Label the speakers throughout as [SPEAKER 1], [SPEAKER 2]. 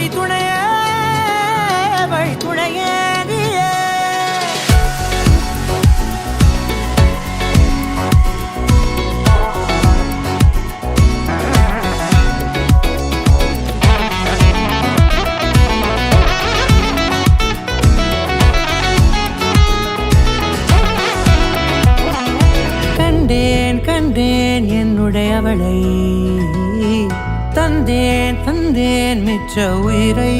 [SPEAKER 1] வழித்துணையே வழித்துணையே கண்டேன் என்னுடையவளை தந்தேன் தந்தேன் மிச்ச உயிரை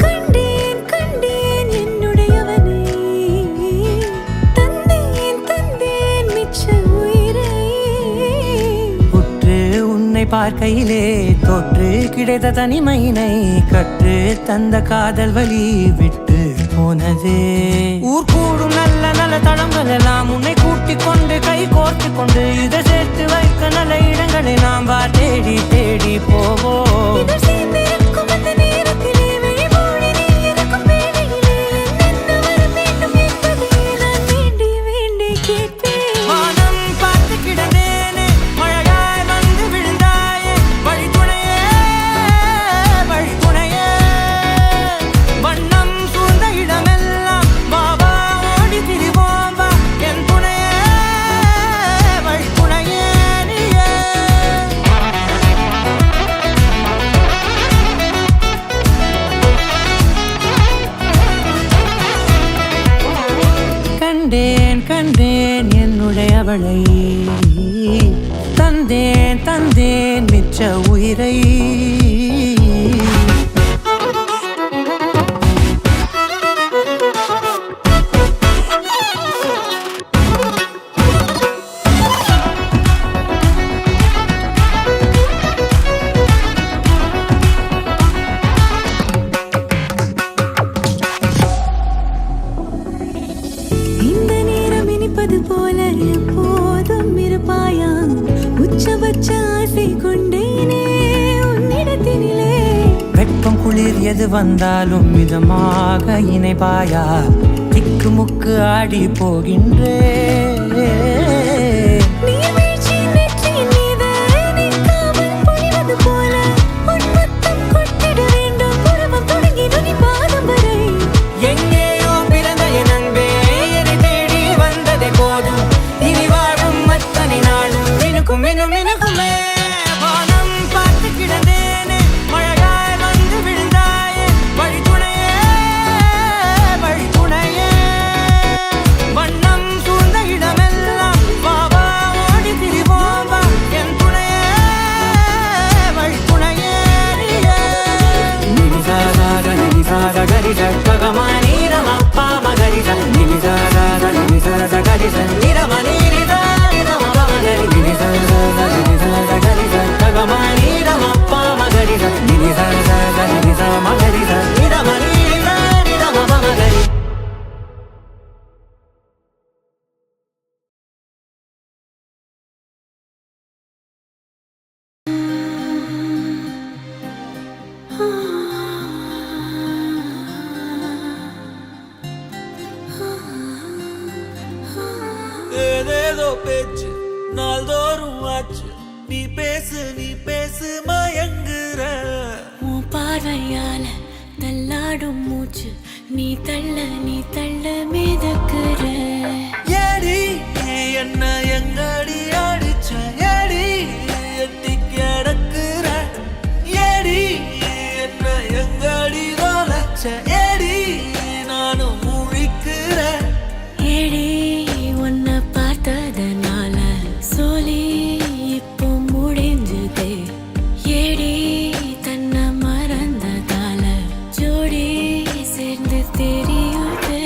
[SPEAKER 2] கண்டேன் என்னுடையவனை தந்தேன் தந்தேன் மிச்ச உயிரை
[SPEAKER 1] உற்று உன்னை பார்க்கையிலே தொற்று கிடைத்த தனிமையினை கற்று தந்த காதல் வழி விட்டு போனதே ஊர் கூடும் நல்ல நல்ல தளங்கள் எல்லாம் உன்னை கூட்டிக் கொண்டு கை கோர்த்து கொண்டு இதை சேர்த்து வைக்க நல்ல இடங்களை நாம் வா தேடி தேடி போவோம் கண்டேன் என்னுடையவளை தந்தேன் தந்தேன் மிச்ச உயிரை
[SPEAKER 2] போல எப்போதும் இருப்பாயா உச்சபட்ச ஆசை கொண்டேனே உன்னிடத்தினிலே
[SPEAKER 1] வெப்பம் குளிர் எது வந்தாலும் மிதமாக இணைப்பாயா திக்கு முக்கு ஆடி போகின்றே
[SPEAKER 3] ஏதேதோ பேச்சு நாள்தோறும் ஆச்சு நீ பேசு மயங்குற
[SPEAKER 2] உன் பார்வையால தள்ளாடும் மூச்சு நீ தள்ள மிதக்குற
[SPEAKER 3] ஏடி என்ன எங்கடி அடிச்ச ஏடி எட்டி கிடக்குற ஏடி என்ன எங்கடி தொலைச்ச ஏடி நானும் முழிக்கிற
[SPEAKER 2] ஏடி உன்னை பார்த்ததனால சோலி இப்போ முடிஞ்சதே ஏடி தன்னை மறந்ததால ஜோடி சேர்ந்து தெரியுதே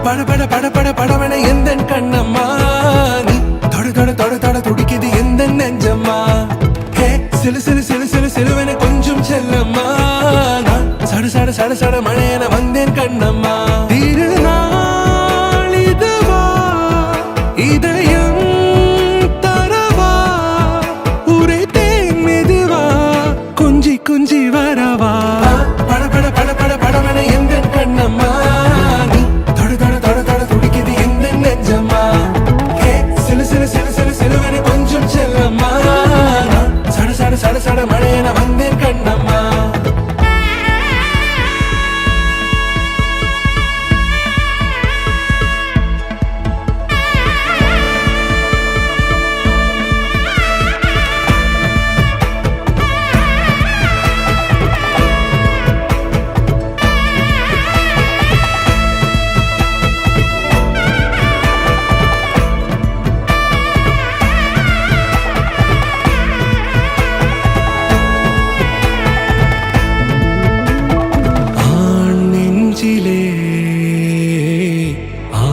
[SPEAKER 3] பட பட பட பட படவன எந்த கண்ணம்மா நீ தொட தொட தொட தொட துடிக்குது எந்த நெஞ்சம்மா ஹே சிலு சிலு சிலு சிலு சிலுவன கொஞ்சம் செல்லம்மா நான் சட சட சட சட மழையன வந்தேன் கண்ணம்மா திருநாள் இதுவா இதயம் தரவா உரைத்தேன் மெதுவா குஞ்சி குஞ்சி வரவா பட பட பட பட படவன எந்த கண்ணம்மா நீ தொட தொட தொட தொட துடிக்குது எந்த நெஞ்சம்மா ஹே சிலு சிலு சிலு சிலு சிலுவன கொஞ்சம் செல்லம்மா நான் சட சட சட சட மழையன வந்தேன் கண்ணம்மா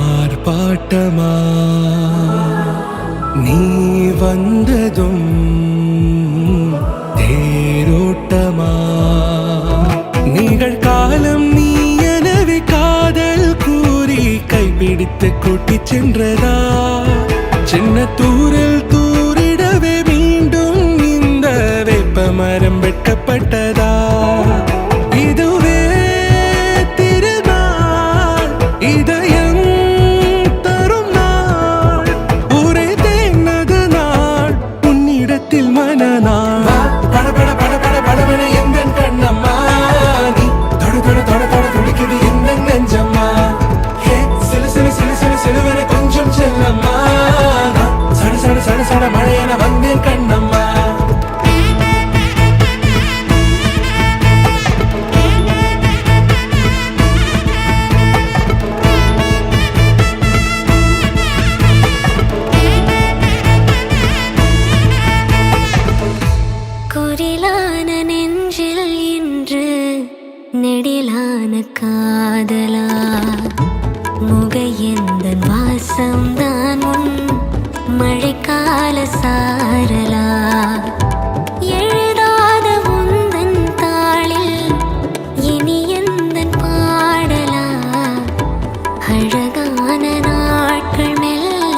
[SPEAKER 3] ஆர்ப்பாட்டமா நீ வந்ததும் தேரோட்டமா நிகழ்காலம் நீ எனவே காதல் கூறி கைப்பிடித்து கூட்டிச் சென்றதா சின்ன தூரல் தூரிடவே மீண்டும் இந்த வேப்ப மரம் வெட்கப்பட்டதா இதுவே திருநாள் இதயம் தரும் நாள் உரைத்தேனது நாள் உன்னிடத்தில் மனநாள் பட பட பட பட படவன எந்த கண்ணம்மா நீ தொட தொட தொட தொட துடிக்குது எந்த நெஞ்சம்மா ஹே சிலு சிலு சிலு சிலு சிலுவன கொஞ்சம் செல்லம்மா நான் சட சட சட சட மழையன வந்தேன் கண்ணம்மா
[SPEAKER 2] குரிலான நெஞ்சில் இன்று நெடிலான காதலா முக எந்த வாசம்தான் உன் மழைக்கால சாரலா எழுதாத உந்தன் தாளில் இனி எந்தன் பாடலா அழகான நாட்கள் மெல்ல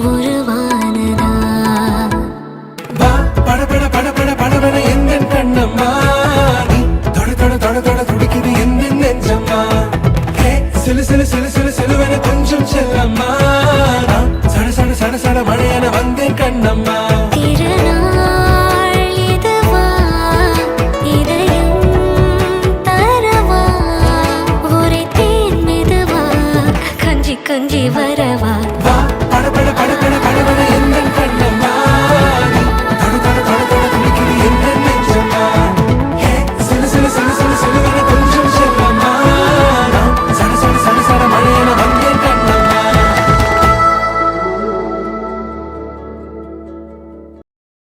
[SPEAKER 2] உருவானதா
[SPEAKER 3] பட பட பட பட படவன எந்த கண்ணம்மா நீ தொட தொட தொட தொட துடிக்குது எந்த நெஞ்சம்மா ஹே சிலு சிலு சிலு சிலு சிலுவன கொஞ்சம் செல்லம்மா நான் சட சட சட சட மழையன வந்தேன் கண்ணம்மா
[SPEAKER 2] திருநாள் இதுவா இதயம் தரவா உரைத்தேன் மெதுவா கஞ்சி கஞ்சி வரவா